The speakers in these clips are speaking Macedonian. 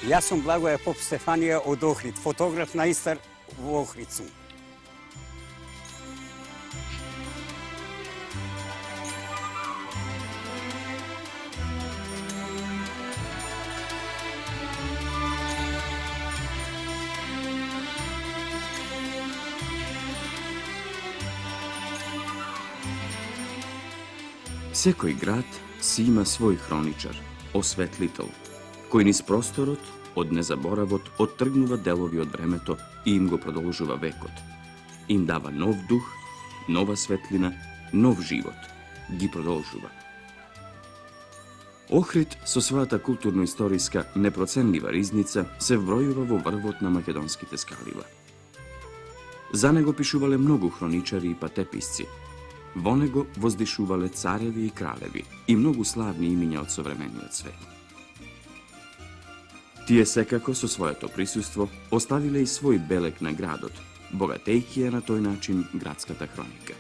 Јас сум Благоја Поп Стефанија од Охрид, фотограф најстар во Охрид сум. Секој град си има свој хроничар, осветлител, кој низ просторот, од незаборавот, оттргнува делови од времето и им го продолжува векот. Им дава нов дух, нова светлина, нов живот. Ги продолжува. Охрид со својата културно-историска непроценлива ризница се вбројува во врвот на македонските скалива. За него пишувале многу хроничари и патеписци. Во него воздишувале цареви и кралеви и многу славни имиња од современиот свет. Тие секако со своето присуство оставиле и свој белег на градот, богатејќи ја на тој начин градската хроника.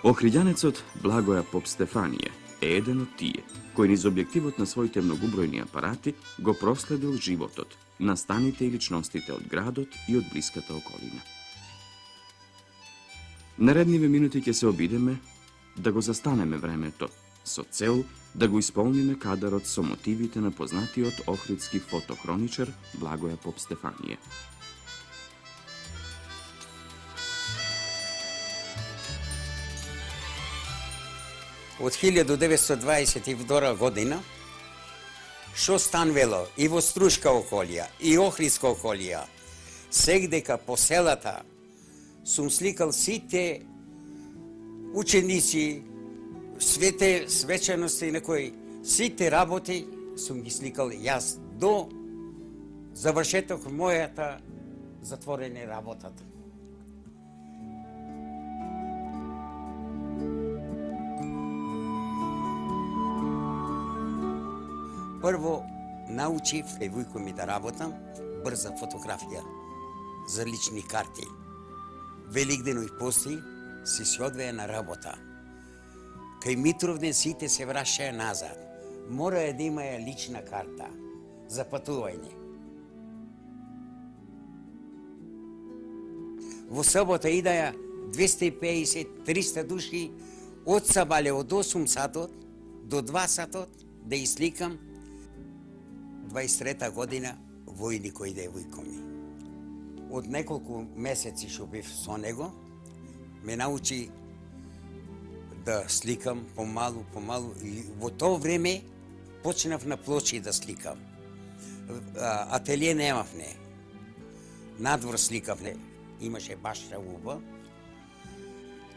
Охриѓанецот Благоја Поп Стефанија е еден од тие, кој низ објективот на своите многубројни апарати го проследил животот, настаните и личностите од градот и од блиската околина. Наредниве минути ќе се обидеме да го застанеме времето, со цел да го исполниме кадарот со мотивите на познатиот охридски фотохроничар Благоја Поп Стефанија. Од 1922 година, што станвело и во Струшка околија, и Охридска околија, сегдека по селата, сум сликал сите ученици, свечености на кои сите работи сум ги сликал јас до завршеток мојата затворене работата. Прво научив вујко ми да работам брза фотографија за лични карти. Великденови пости се одвеја на работа. Кај Митровден сите се врашаја назад. Мора да имаја лична карта за патување. Во сабота идаја 250-300 души од Сабале од 8 сатот до 2 сатот даисликам 23-та година војник кој да е вујко ми. Од неколку месеци што бив со него, ме научи да сликам помалу и во тоа време почнав на плочи да сликам. Ателие немавне. Надвор сликавне, имаше баш убава.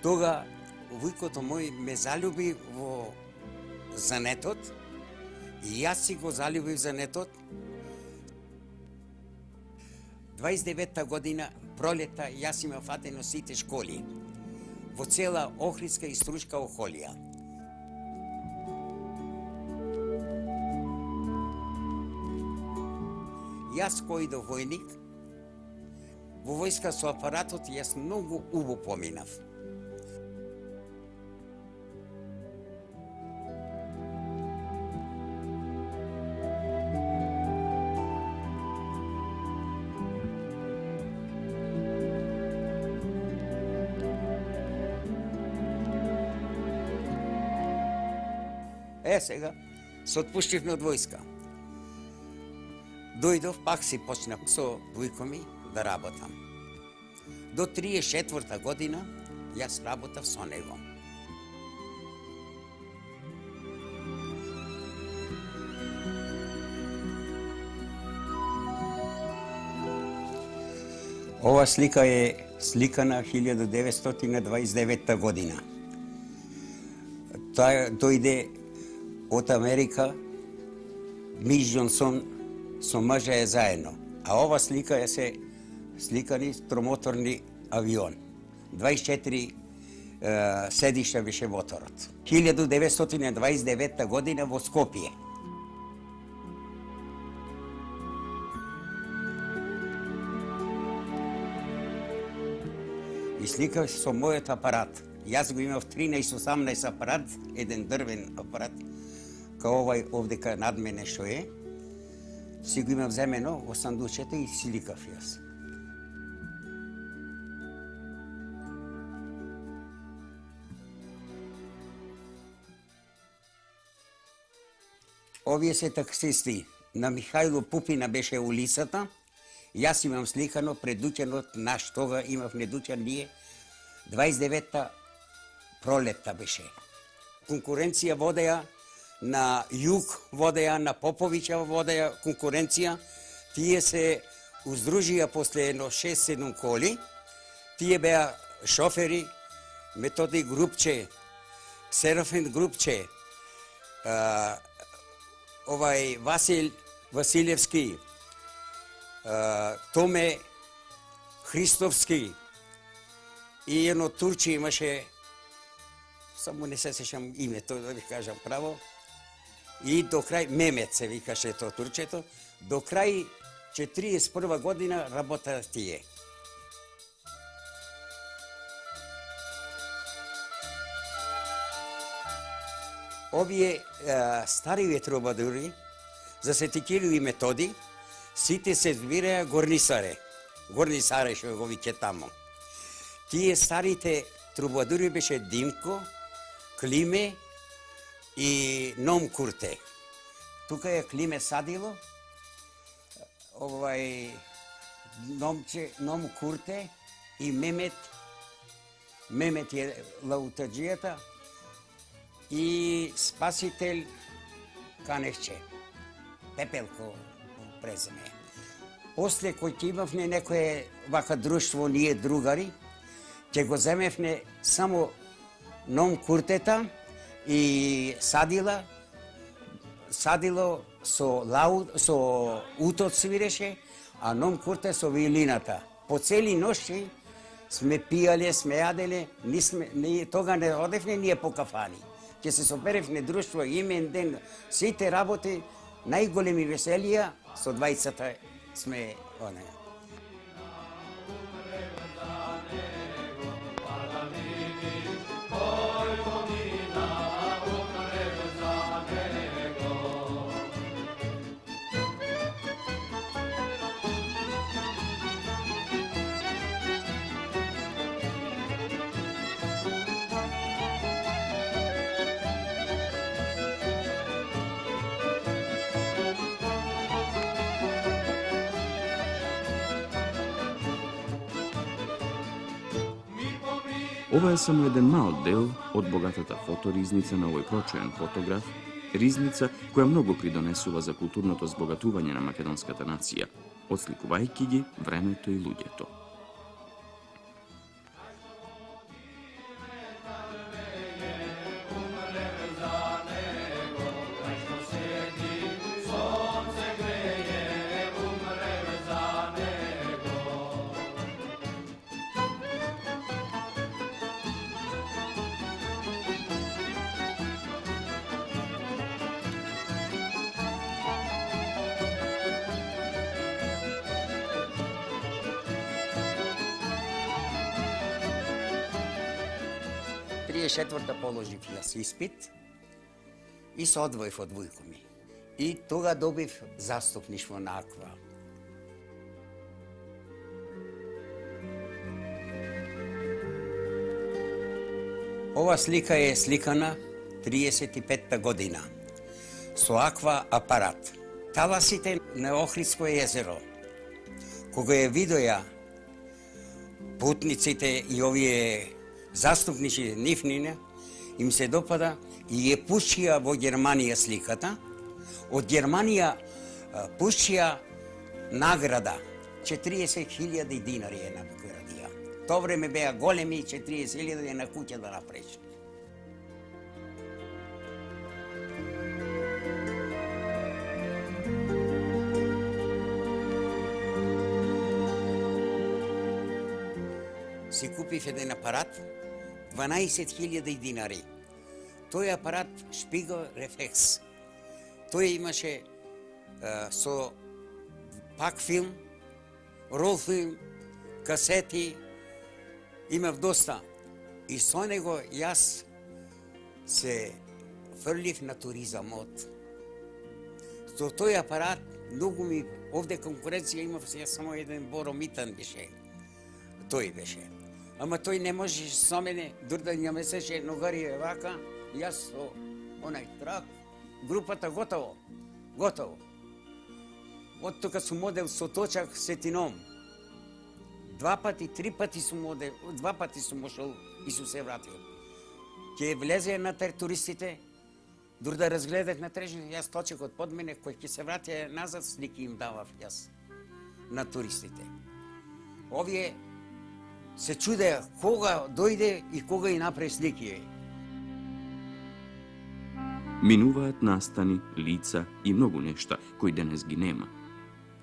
Тога вујкото мој ме залюби во занетот и јас си го залюбив занетот. 29-та година, пролета, јас имав фатено сите школи во цела Охридска и Струшка околија. Јас кој до војник, во војска со апаратот, јас многу убо поминав. Сега, се отпуштивме од војска. Дојдов, пак си почнав со вујко ми да работам. До 34-та година јас работав со него. Ова слика е сликана 1929 година. Таа дојде од Америка, Миш Џонсон со мажа е заедно. А ова слика е се сликани тромоторни авион. 24 седишта беше моторот. 1929 година во Скопје. И сликав со мојот апарат. Јас го имав 13-18 апарат, еден дрвен апарат, као овај овдека над мене што е. си го имам земено во сандучето и сликав јас. Овие се таксисти. На Михајло Пупина беше улицата. Јас имам сликано предучен наш тога имавме дучен ние 29-та пролетта беше. Конкуренција водеја на Југ, водеја на Поповиќа, водеја конкуренција. Тие се уздружија после едно 6-7 коли. Тие беа шофери, Методи Групче, Серафин Групче, Васил Василевски, Томе Христовски и едно турче имаше, само не се сеќам името, да ви кажам право, и до крај Мемет се викаше то турчето, до крај 41 година работа тие. Овие стариве трубадури, за Свети Кирил и Методи, сите се збираја горнисаре што го виќе тамо. Тие старите трубадури беше Димко, Климе и Ном Курте. Тука е Климе Садило, Ном Курте и Мемет. Мемет е лаутаджијата и Спасител Каневче. Пепелко преземе. После кој ќе имавме некое вака друштво, ние другари, ќе го земевне само Ном Куртета и Садило со утот свиреше, а Ном Курте со виолината. По цели ноши сме пијале, сме јаделе, тога не одевне ние по кафани. Ќе се соберевне друштво, имен ден, сите работи, најголеми веселија, со двајцата сме онеја. Ова е само еден мал дел од богатата фоторизница на овој прочуен фотограф, ризница која многу придонесува за културното збогатување на македонската нација, отсликувајќи ги времето и луѓето. Четврта положив јас испит и се одвоив од вујко ми. И тога добив заступништво на АКВА. Ова слика е сликана 35-та година со АКВА апарат. Таласите на Охридско езеро, кога ја видоја путниците и овие заступничи нивнина, им се допада и ја пушија во Германија сликата. Од Германија пушија награда 40.000 динари е наградија. Тоа време беа големи 40.000 на куќа да направиш. Си купив еден апарат, 12.000 динари. Тој апарат Шпигел Рефлекс. Тој имаше со пак филм, рол филм, касети, имав доста. И со него јас се фрлив на туризамот. Со тој апарат многу ми, овде конкуренција имав сега само еден Боро Митан беше. Тој беше. Ама тој не може со мене, дур да ја месеше ногарија вака, јас со онај трак, групата готово. Готово. Од тука сум модел со точак сетином. 2 пати, 3 пати сум модел, 2 пати сум ошол и сум се вратил. Ќе влезе на туристите, дур да разгледат на трежни, јас точекот под мене, кој ќе се врати назад, слики им давав јас на туристите. Овие се чудеа кога дојде и кога и направи слики. Минуваат настани, лица и многу нешта кои денес ги нема.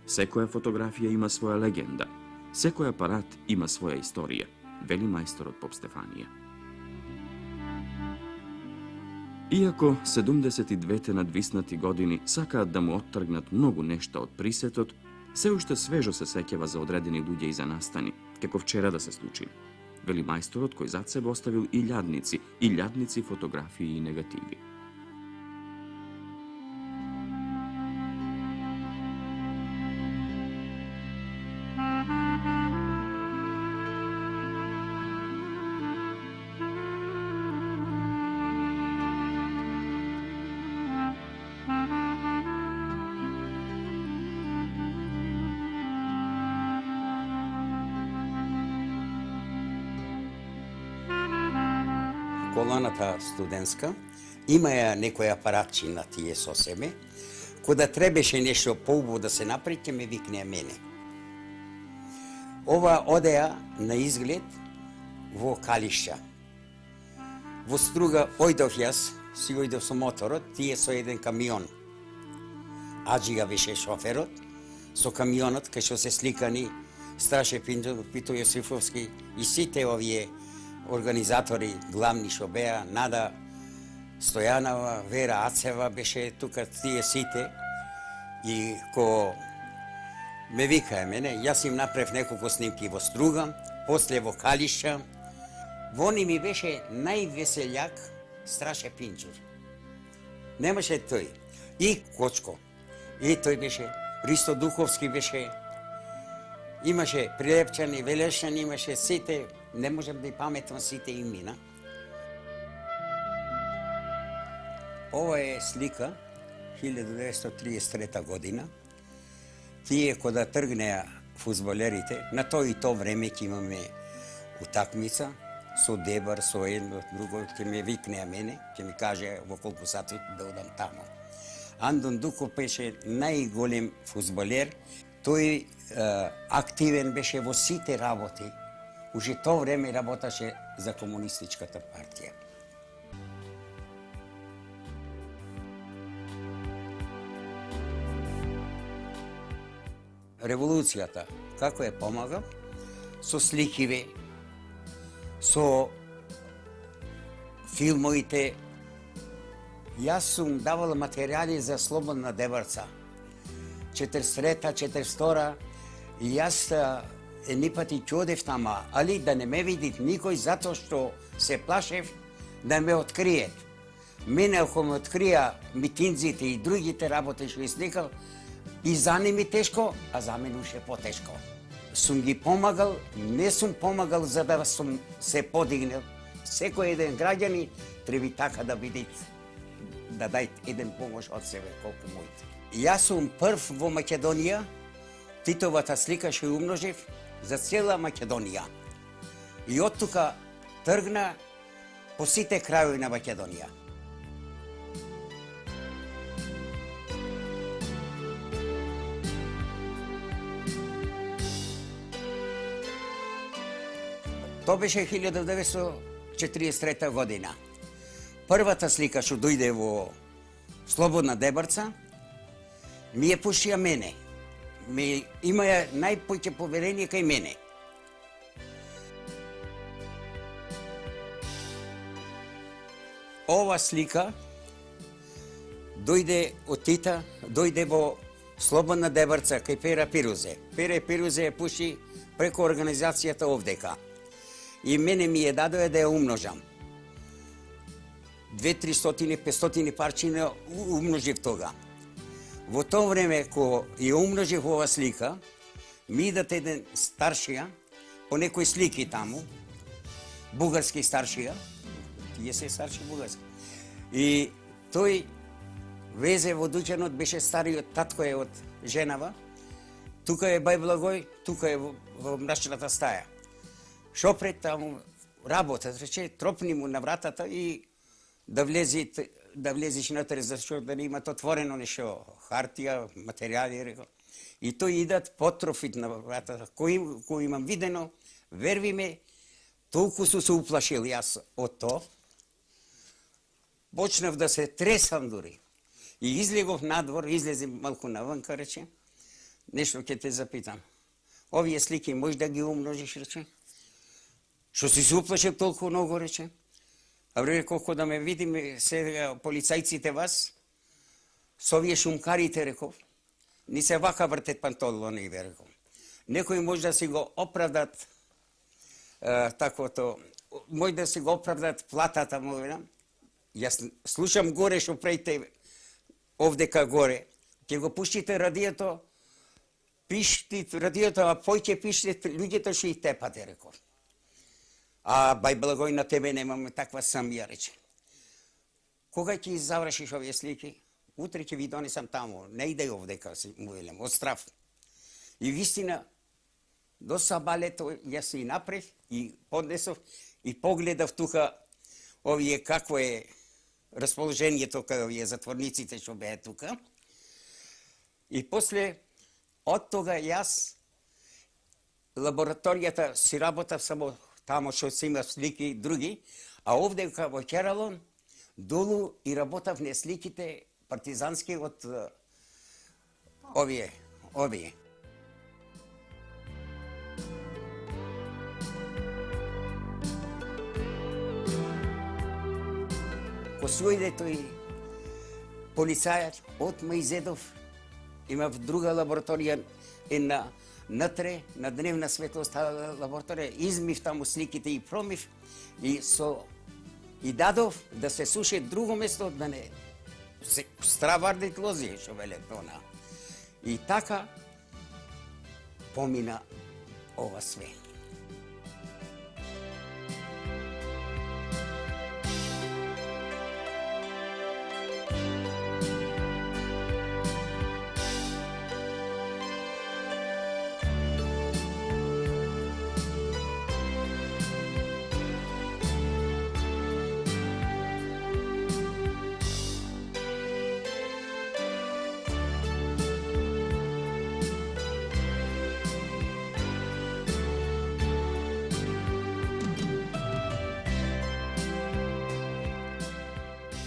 Секоја фотографија има своја легенда, секој апарат има своја историја, вели мајсторот Поп Стефанија. Иако 72 надвиснати години сакаат да му оттргнат многу нешта од присетот, се уште свежо се сеќава за одредени луѓе и за настани, како вчера да се случи. Вели мајсторот кој зад себе оставил илјадници фотографии и негативи. Колоната студентска има ја некој апаратчи на тие со себе, кога требеше нешто поубаво да се направи, ќе ме викнеа мене. Ова одеа на изглед во Калишќа. Во Струга ојдов јас, си ојдов со моторот, тие со еден камион. Аџига беше шоферот, со камионот, кај што се сликани Страше Пинџов, Пито Јосифовски и сите овие организатори главни што беа, Нада Стојанова, Вера Ацева беше тука, тие сите. И ко ме викаа мене, јас им направив неколку снимки во Струга, после во Калишќа. Вони ми беше највеселјак Страше Пинџов. Немаше тој. И Кочко. И тој беше. Ристо Духовски беше. Имаше Прилепчани, Велешани, имаше сите. Не можам да и паметам сите имена. Ова е слика 1933 година. Тие кога тргнеа фудбалерите, на тој и то време ќе имаме утакмица со Дебар, со едно, друго, ќе ме викнеа мене, ќе ми каже во колку сати да одам тамо. Андон Дуков беше најголем фудбалер. Тој активен беше во сите работи. Ужи то време работеше за комунистичката партија. Револуцијата, како е помага? Со сликиве, со филмовите. Јас сум давал материјали за Слободна Деварца. 43-та, 42-та. И јас едни пати ќе одев тама, али да не ме види никој, затоа што се плашев да ме откриет. Мене ако ме открија митинзите и другите работи што сликал, и за ними тешко, а за мене уште потешко. Сум ги помагал, не сум помагал за да сум се подигнал. Секој еден граѓани треба така да биде, да дај еден помош од себе, колку моите. Јас сум прв во Македонија, Титовата слика што умножив за цела Македонија. И од тука тргна по сите крајови на Македонија. То беше 1943 година. Првата слика што дојде во Слободна Дебарца, ми ја пуштија мене. Имаја најпоќе поверение кај мене. Ова слика дојде од Тита, дојде во Слободна Дебарца кај Пера Пирузе. Пера Пирузе ја пуши преку организацијата овдека. И мене ми ја дадоа да ја умножам. 200-300-500 парчина умножив тога. Во тоа време, кога ја умножив ова слика, ми идат еден старшија, по некои слики таму, бугарски старшија, тие се старши бугарски. И тој везе водученот, беше стариот, татко е од женава, тука е Бај Благој, тука е во мрачната стаја. Шо пред таму работа, рече, тропни му на вратата и да влезеш натре, зашто да не имат отворено нешто, хартија, материјали, рекол. И тој идат потрофит на вратата, кој имам видено, верви ме, толку су се уплашил јас од тоа, почнав да се тресам дури. И излегов надвор, излезем малку навънка, рече, нешто ќе те запитам. Овие слики можеш да ги умножиш, рече? Што си се уплашил толку многу, рече? А вре, колко да ме видиме сега полицајците вас, со овие шумкарите, реков, ни се вака вртет панталони, реков. Некои може да си го оправдат таквото, може да си го оправдат платата му, јас слушам горе што правите овдека горе, ќе го пуштите радиото, пиштите радиото, а пој ќе пиштите луѓето што и тепате, реков. А Бај Благој, на тебе немаме таква самија, рече. Кога ќе завршиш овие слики, утре ќе ви донесам таму, не иде овдека, му велам, од страв. И вистина, до сабалето јас и направив, и поднесов, и погледав тука овие какво е расположението кај овие затворниците што беа тука. И после, од тога јас, лабораторијата си работав само тамо што се има слики други, а овде во Кералон, долу и работав на сликите партизански од овие. Ко сојде тој полицајот, отма изедов, имав друга лабораторија натре, на дневна светлост лабораторија, измив таму сликите и промив и дадов да се суше друго место, да не се стравардит лози, што веле она. И така помина ова све.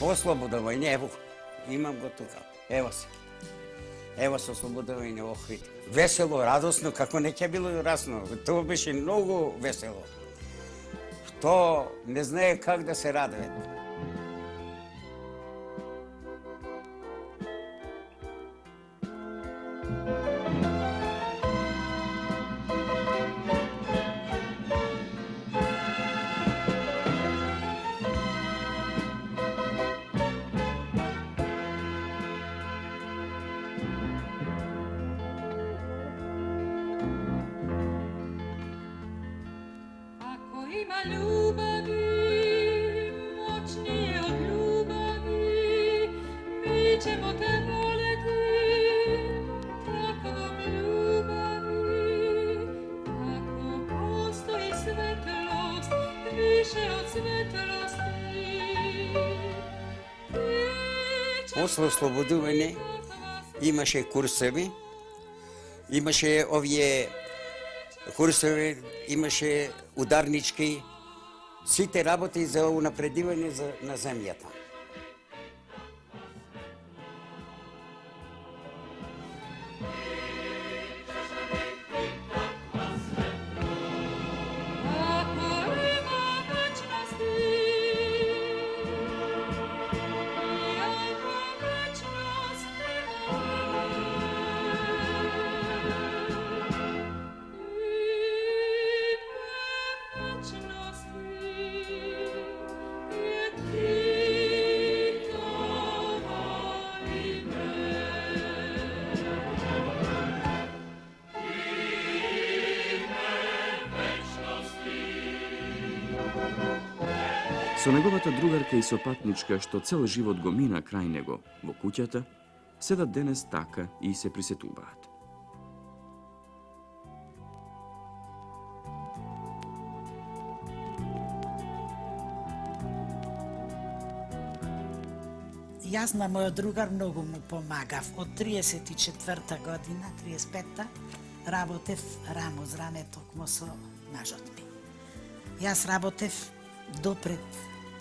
По слободовање, ево, имам го тука, ево се. Ево со слободовање Охрид. Весело, радосно, како не ќе било расно. Тоа беше многу весело. Тоа не знае как да се радува. Ima ljubavi, moćnije od ljubavi, mi ćemo te voleti, takvom ljubavi, ako postoji svetlost, više od svetlosti. После ослободување имаше курсеви, имаше овие курсови, имаше ударнички, сите работи за унапредивање на земјата. Ti Со неговата другарка и сопатничка, што цел живот го мина крај него во куќата, седат денес така и се присетуваат. Јас на мојот другар многу му помагав. Од 34-та година, 35-та, работев рамо з раме токму со мажот ми. Јас работев до пред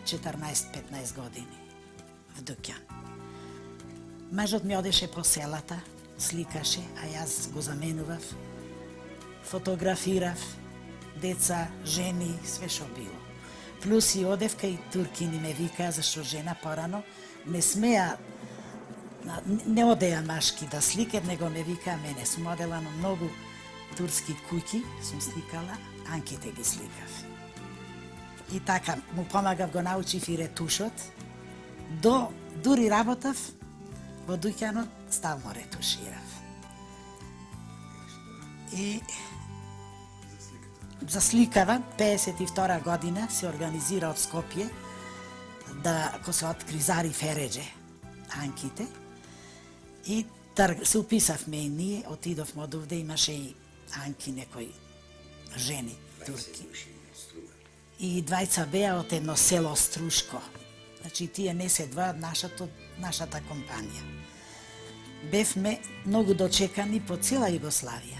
14-15 години в дуќан. Мажот ми одеше по селата, сликаше, а јас го заменував, фотографирав, деца, жени, све што било. Плюс и одев кај туркини ме викаа, зашто жена порано не смеа, не одеа машки да сликат, него ме викаа мене. Сум одела на многу турски куќи, сум сликала, анките ги сликав. И така, му помагав, го научив и ретушот. Дури работав во дуќанот, стално ретуширав. И засликава, 52 година се организира од Скопје, да ко се откри Зари Фередже, анките, и се уписавме и ние, отидовме од овде, имаше и анки некои жени, турки. И двајца беа од едно село Струшко. Значи, тие не се два од нашата компанија. Бевме многу дочекани по цела Југославија.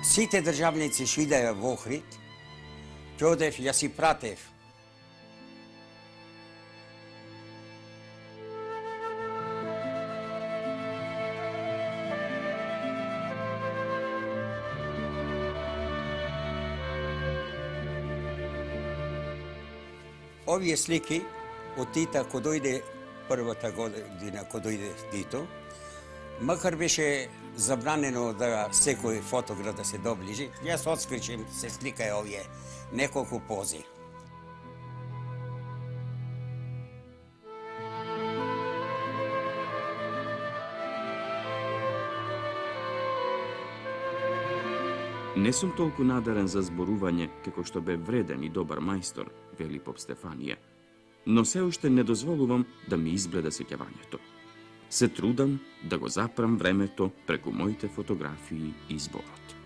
Сите државници што идеа во Охрид, ќе одев, ја си пратев. Овие слики од Тита, кој дојде првата година, кој дојде Тито, макар беше забранено да секој фотограф да се доближи, јас отскричим, се сликај овие неколку пози. Не сум толку надарен за зборување како што бе вреден и добар мајстор, вели поп Стефанија, но се уште не дозволувам да ми избледа сеќавањето. Се трудам да го запрам времето преку моите фотографии и зборот.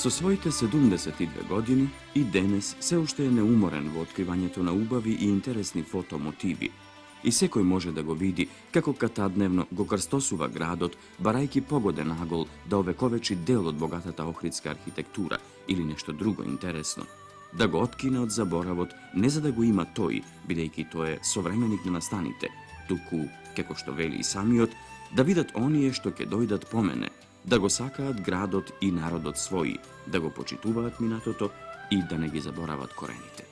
Со своите 72 години и денес се уште е неуморен во откривањето на убави и интересни фотомотиви. И секој може да го види како катадневно го крстосува градот, барајки погоден агол да овековечи дел од богатата охридска архитектура или нешто друго интересно. Да го откине од заборавот не за да го има тој, бидејќи тој е современик на настаните, туку, како што вели и самиот, да видат оние што ќе дојдат по мене, да го сакаат градот и народот своји, да го почитуваат минатото и да не ги заборават корените.